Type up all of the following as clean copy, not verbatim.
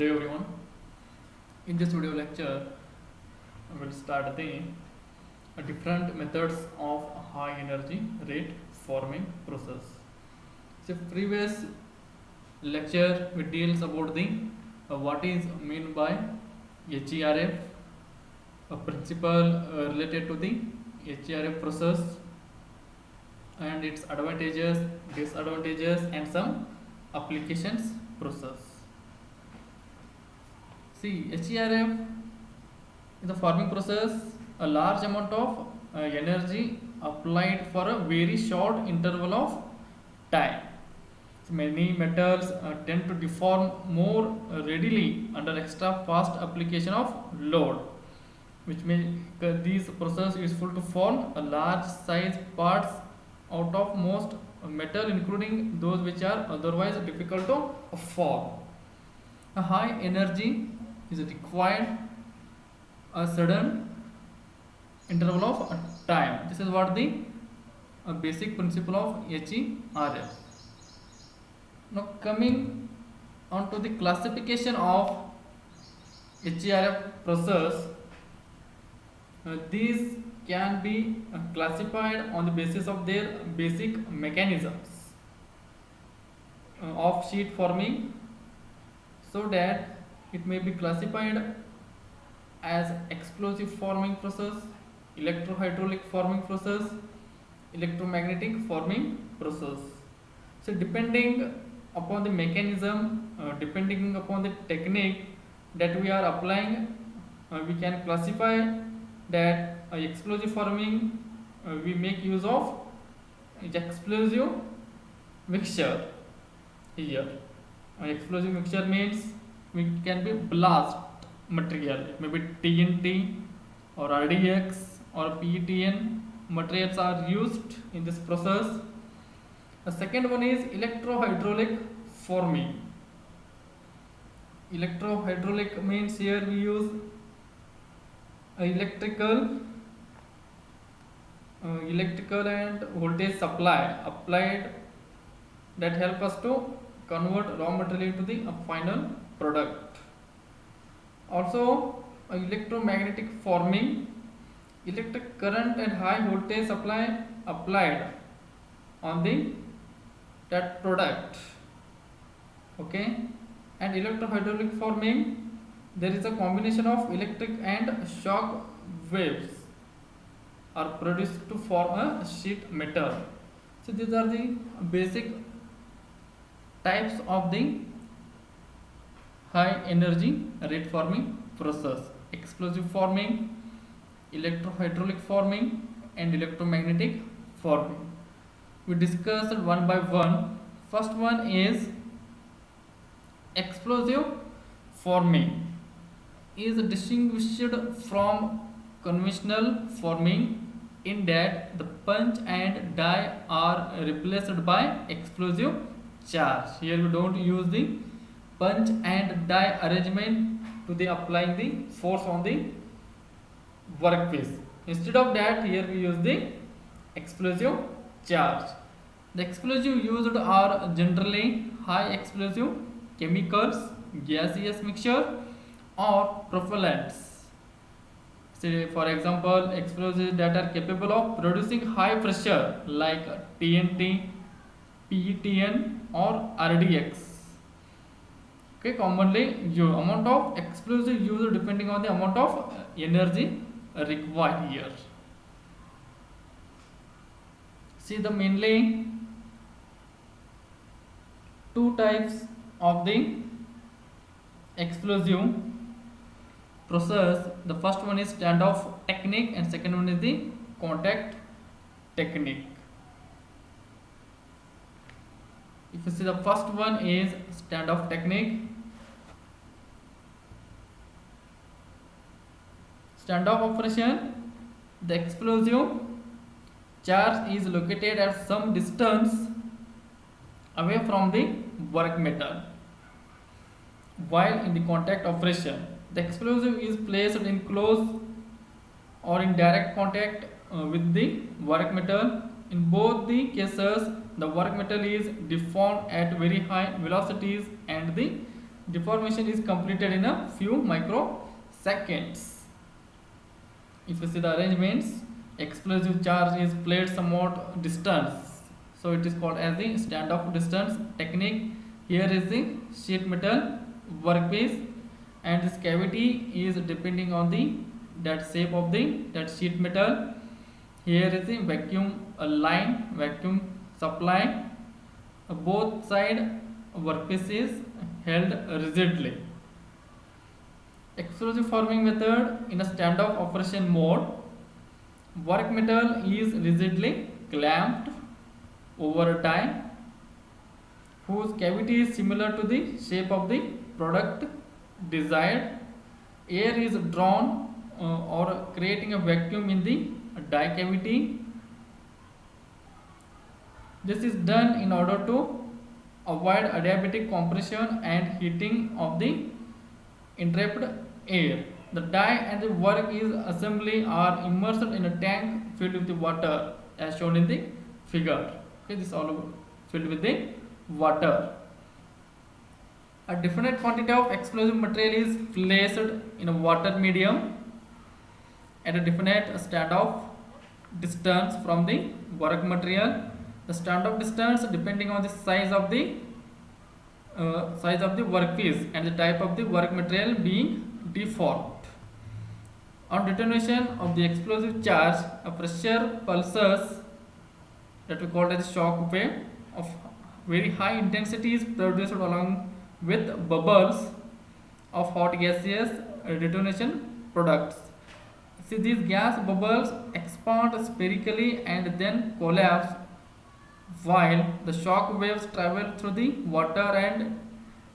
Hey everyone, in this video lecture, we will start the different methods of high energy rate forming process. So previous lecture we deals about the what is mean by HERF, a principle related to the HERF process and its advantages, disadvantages and some applications process. See, HERF in the forming process, a large amount of energy applied for a very short interval of time. So many metals tend to deform more readily under extra fast application of load, which make these process useful to form a large size parts out of most metal, including those which are otherwise difficult to form. A high energy is required a sudden interval of time. This is what the basic principle of HERF. Now coming on to the classification of HERF process, these can be classified on the basis of their basic mechanisms of sheet forming, so that it may be classified as explosive forming process, electrohydraulic forming process, electromagnetic forming process. So depending upon the mechanism, depending upon the technique that we are applying, we can classify that explosive forming, we make use of explosive mixture here. Explosive mixture means we can be blast material, maybe TNT or RDX or PETN materials are used in this process. The second one is electrohydraulic forming. Electrohydraulic means here we use electrical and voltage supply applied that help us to convert raw material into the final product. Also, electromagnetic forming, electric current and high voltage supply applied on the that product. Okay, and electrohydraulic forming, there is a combination of electric and shock waves are produced to form a sheet metal. So these are the basic types of the high energy rate forming process: explosive forming, electrohydraulic forming and electromagnetic forming. We discussed one by one. First one is explosive forming is distinguished from conventional forming in that the punch and die are replaced by explosive charge. Here we don't use the punch and die arrangement to the applying the force on the workpiece. Instead of that, here we use the explosive charge. The explosive used are generally high explosive chemicals, gaseous mixture or propellants. Say for example, explosives that are capable of producing high pressure like TNT, PETN or RDX. Okay, commonly your amount of explosive used depending on the amount of energy required here. See the mainly two types of the explosive process. The first one is standoff technique and second one is the contact technique. If you see, the first one is standoff technique. Standoff operation, the explosive charge is located at some distance away from the work metal, while in the contact operation the explosive is placed in close or in direct contact with the work metal. In both the cases, the work metal is deformed at very high velocities and the deformation is completed in a few microseconds. If you see the arrangements, explosive charge is placed somewhat distance, so it is called as the standoff distance technique. Here is the sheet metal workpiece, and this cavity is depending on the that shape of the that sheet metal. Here is the vacuum line, vacuum supply. Both side workpiece is held rigidly. Explosive forming method in a standoff operation mode. Work metal is rigidly clamped over a die whose cavity is similar to the shape of the product desired. Air is drawn or creating a vacuum in the die cavity. This is done in order to avoid adiabatic compression and heating of the entrapped air. The die and the work is assembly are immersed in a tank filled with the water as shown in the figure. Okay, this is all filled with the water. A definite quantity of explosive material is placed in a water medium at a definite standoff distance from the work material. The standoff distance depending on the size of the workpiece and the type of the work material being deformed. On detonation of the explosive charge, a pressure pulses that we call as shock wave of very high intensity is produced along with bubbles of hot gaseous detonation products. See, these gas bubbles expand spherically and then collapse while the shock waves travel through the water and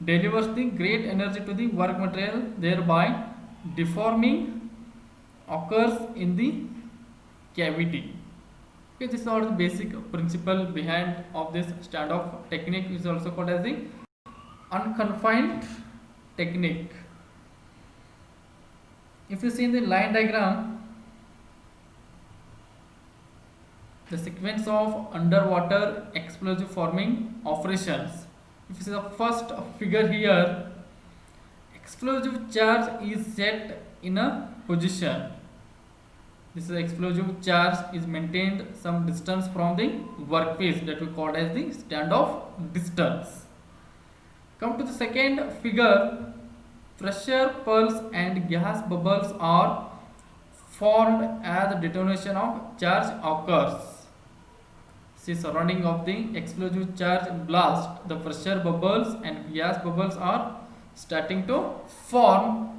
delivers the great energy to the work material, thereby deforming occurs in the cavity. Okay, this is all the basic principle behind of this standoff technique. Is also called as the unconfined technique. If you see in the line diagram, the sequence of underwater explosive forming operations. If you see the first figure here, explosive charge is set in a position. This is explosive charge is maintained some distance from the workpiece that we call as the standoff distance. Come to the second figure, pressure pulse and gas bubbles are formed as the detonation of charge occurs. See, surrounding of the explosive charge blast, the pressure bubbles and gas bubbles are starting to form,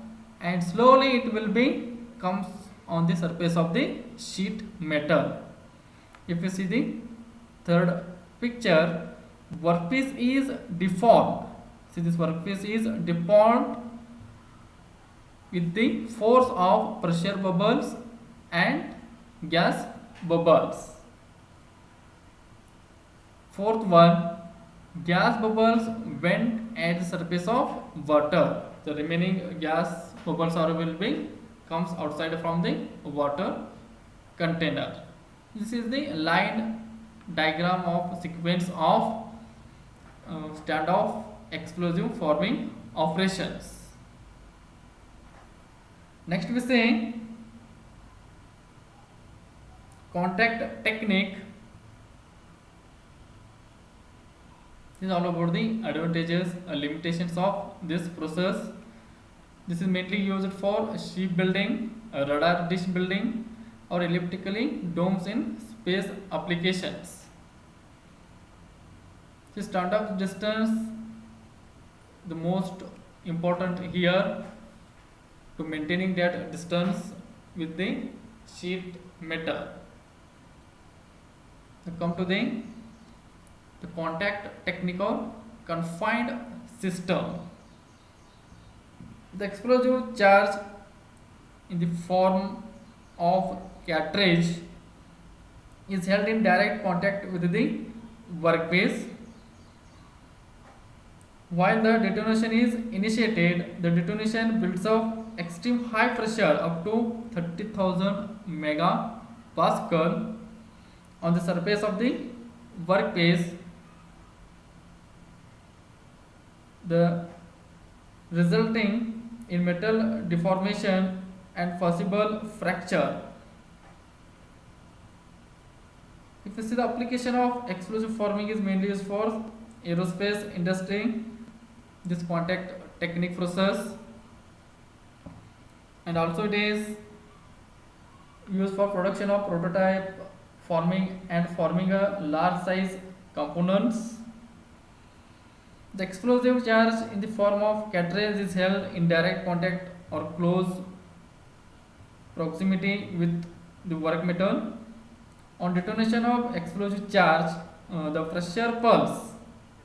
and slowly it will be comes on the surface of the sheet metal. If you see the third picture, workpiece is deformed. See, this workpiece is deformed with the force of pressure bubbles and gas bubbles. Fourth one, gas bubbles vent at the surface of water. The remaining gas bubbles will be comes outside from the water container. This is the line diagram of sequence of standoff explosive forming operations. Next we say contact technique. This is all about the advantages and limitations of this process. This is mainly used for ship building, radar dish building, or elliptically domes in space applications. The standoff distance, the most important here to maintaining that distance with the sheet metal. Now come to the contact technique or confined system. The explosive charge in the form of cartridge is held in direct contact with the workpiece. While the detonation is initiated, the detonation builds up extreme high pressure up to 30,000 megapascal on the surface of the workpiece. The resulting in metal deformation and possible fracture. If you see, the application of explosive forming is mainly used for aerospace industry, this contact technique process, and also it is used for production of prototype forming and forming a large size components. The explosive charge in the form of cartridge is held in direct contact or close proximity with the work metal. On detonation of explosive charge, the pressure pulse,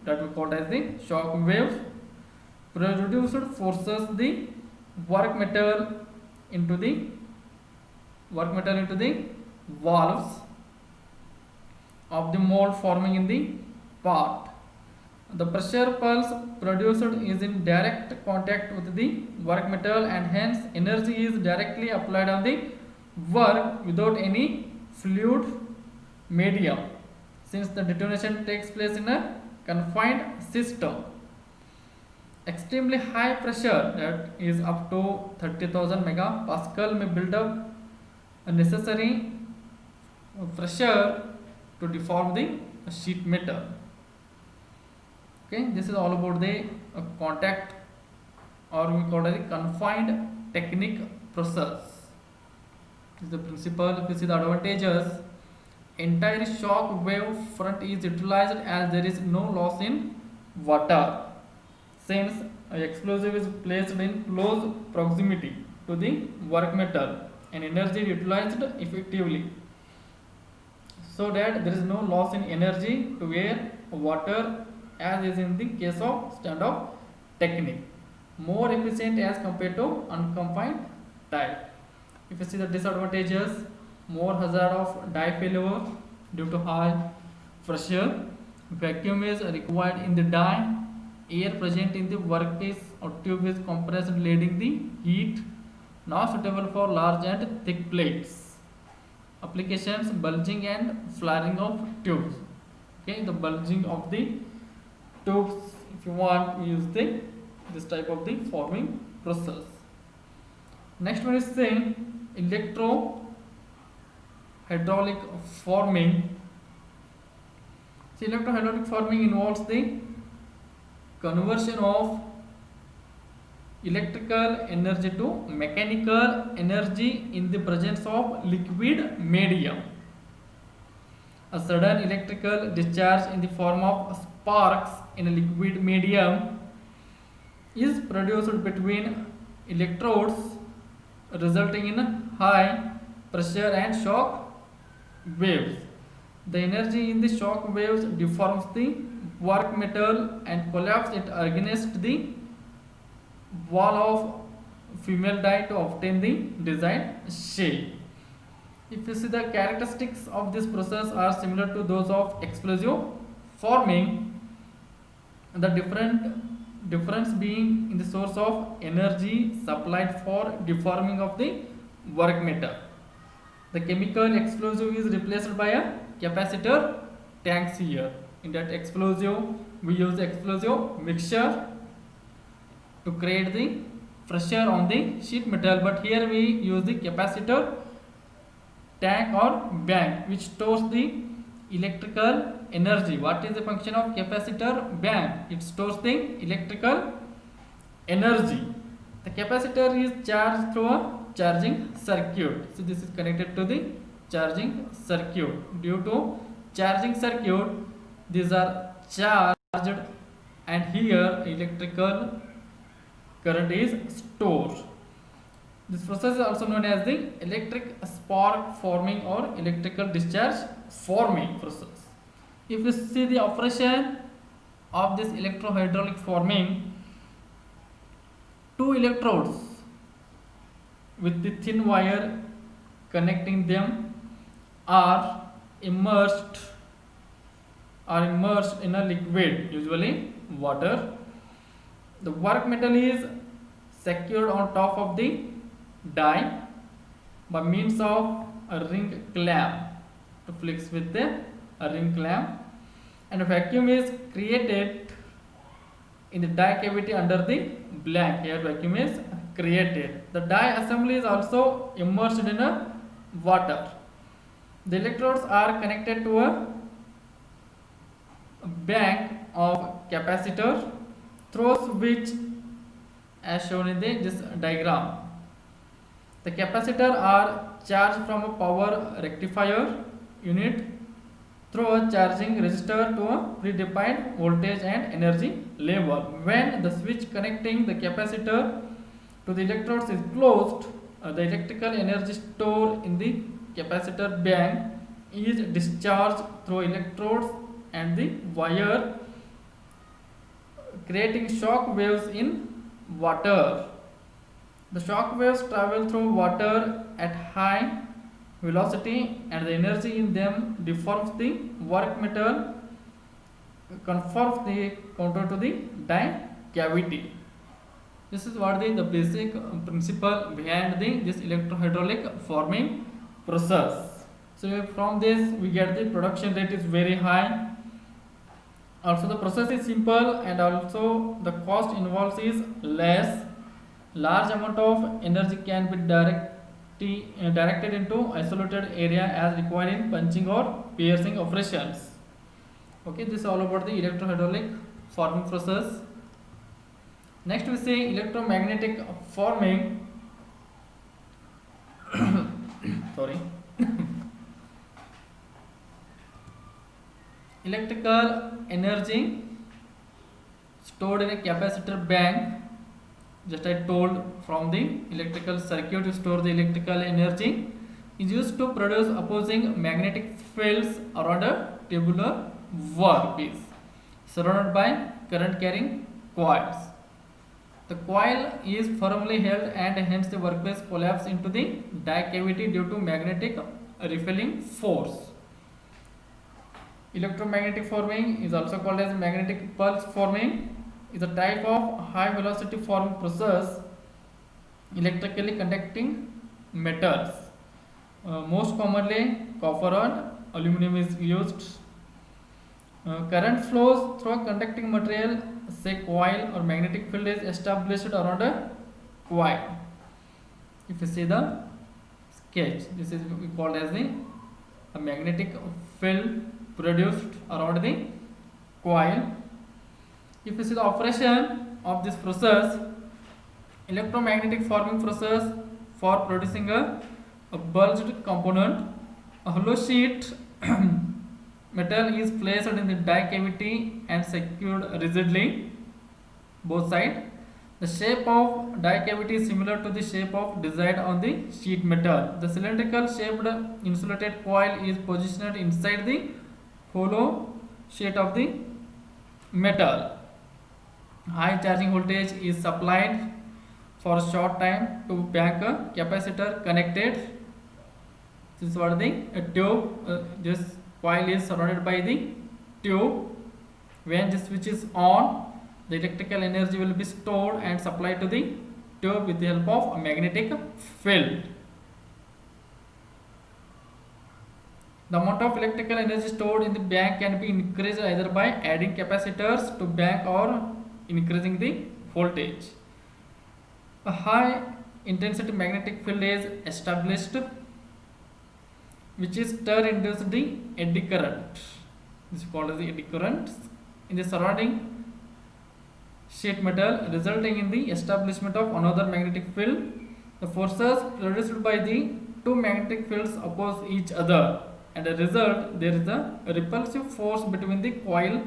that we call as the shock wave, produced forces the work metal into the valves of the mold forming in the part. The pressure pulse produced is in direct contact with the work metal, and hence energy is directly applied on the work without any fluid medium, since the detonation takes place in a confined system. Extremely high pressure, that is up to 30,000 megapascal, may build up a necessary pressure to deform the sheet metal. Okay, this is all about the contact, or we call it the confined technique process. This is the principle. If you see the advantages, entire shock wave front is utilized as there is no loss in water, since explosive is placed in close proximity to the work metal and energy utilized effectively, so that there is no loss in energy to air or water, as is in the case of stand-off technique. More efficient as compared to unconfined type. If you see the disadvantages, more hazard of die failure due to high pressure, vacuum is required in the die, air present in the workpiece or tube is compressed, leading the heat, not suitable for large and thick plates. Applications: bulging and flaring of tubes. Okay, the bulging of the tubes, if you want, use this type of the forming process. Next one is saying electrohydraulic forming. So electrohydraulic forming involves the conversion of electrical energy to mechanical energy in the presence of liquid medium. A sudden electrical discharge in the form of sparks in a liquid medium is produced between electrodes, resulting in high pressure and shock waves. The energy in the shock waves deforms the work metal and collapses it against the wall of female die to obtain the desired shape. If you see, the characteristics of this process are similar to those of explosive forming, the difference being in the source of energy supplied for deforming of the work metal. The chemical explosive is replaced by a capacitor tanks here. In that explosive, we use explosive mixture to create the pressure on the sheet metal, but here we use the capacitor tank or bank, which stores the electrical energy. What is the function of capacitor bank? It stores the electrical energy. The capacitor is charged through a charging circuit. So this is connected to the charging circuit. Due to charging circuit, these are charged, and here electrical current is stored. This process is also known as the electric spark forming or electrical discharge forming process. If you see the operation of this electrohydraulic forming, two electrodes with the thin wire connecting them are immersed in a liquid, usually water. The work metal is secured on top of the die by means of a ring clamp to fix with a ring clamp, and a vacuum is created in the die cavity under the blank. Here vacuum is created. The die assembly is also immersed in a water. The electrodes are connected to a bank of capacitor through which, as shown in this diagram, the capacitor are charged from a power rectifier unit through a charging resistor to a predefined voltage and energy level. When the switch connecting the capacitor to the electrodes is closed, the electrical energy stored in the capacitor bank is discharged through electrodes and the wire, creating shock waves in water. The shock waves travel through water at high velocity and the energy in them deforms the work metal, conforms the contour to the die cavity. This is what the basic principle behind this electrohydraulic forming process. So from this we get the production rate is very high. Also the process is simple and also the cost involved is less. Large amount of energy can be directed into isolated area as required in punching or piercing operations. Okay, this is all about the electrohydraulic forming process. Next we see electromagnetic forming. Sorry. Electrical energy stored in a capacitor bank. Just I told, from the electrical circuit to store the electrical energy is used to produce opposing magnetic fields around a tubular workpiece surrounded by current carrying coils. The coil is firmly held and hence the workpiece collapses into the die cavity due to magnetic repelling force. Electromagnetic forming is also called as magnetic pulse forming. Is a type of high velocity forming process electrically conducting metals. Most commonly copper and aluminum is used. Current flows through a conducting material, say coil, or magnetic field is established around a coil. If you see the sketch, this is called as a magnetic field produced around the coil. If you see the operation of this process, electromagnetic forming process for producing a bulged component, a hollow sheet metal is placed in the die cavity and secured rigidly both sides. The shape of die cavity is similar to the shape of desired on the sheet metal. The cylindrical shaped insulated coil is positioned inside the hollow sheet of the metal. High charging voltage is supplied for a short time to bank a capacitor connected. This is what the tube. This coil is surrounded by the tube. When the switch is on, the electrical energy will be stored and supplied to the tube with the help of a magnetic field. The amount of electrical energy stored in the bank can be increased either by adding capacitors to bank or increasing the voltage. A high intensity magnetic field is established, which is turn induced the eddy current. This is called as the eddy current in the surrounding sheet metal, resulting in the establishment of another magnetic field. The forces produced by the two magnetic fields oppose each other, and as a result, there is a repulsive force between the coil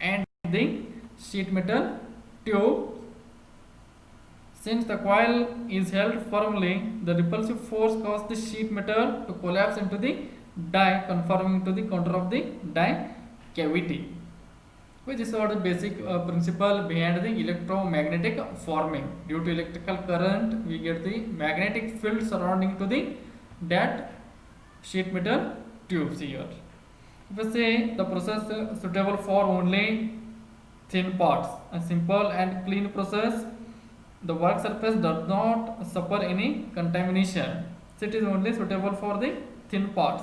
and the sheet metal tube. Since the coil is held firmly, the repulsive force causes the sheet metal to collapse into the die, conforming to the contour of the die cavity. Which is the basic principle behind the electromagnetic forming. Due to electrical current, we get the magnetic field surrounding to the that sheet metal tubes here. If we say the process suitable for only thin parts, a simple and clean process, the work surface does not suffer any contamination. So it is only suitable for the thin parts.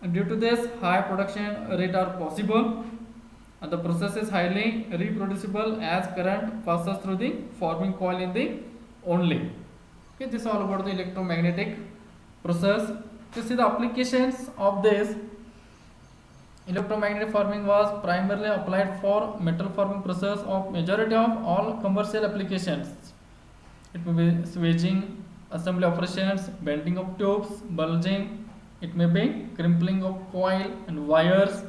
And due to this, high production rate are possible. and the process is highly reproducible as current passes through the forming coil in the only. Okay, this is all about the electromagnetic process. To see the applications of this, electromagnetic forming was primarily applied for metal forming process of majority of all commercial applications. It may be switching, assembly operations, bending of tubes, bulging. It may be crimping of coil and wires,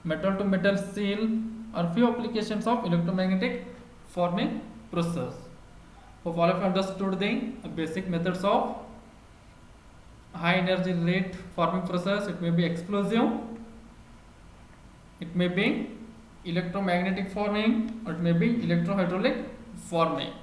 metal to metal seal, are few applications of electromagnetic forming process. Hope all of you understood the basic methods of high energy rate forming process. It may be explosive, it may be electromagnetic forming, or it may be electrohydraulic forming.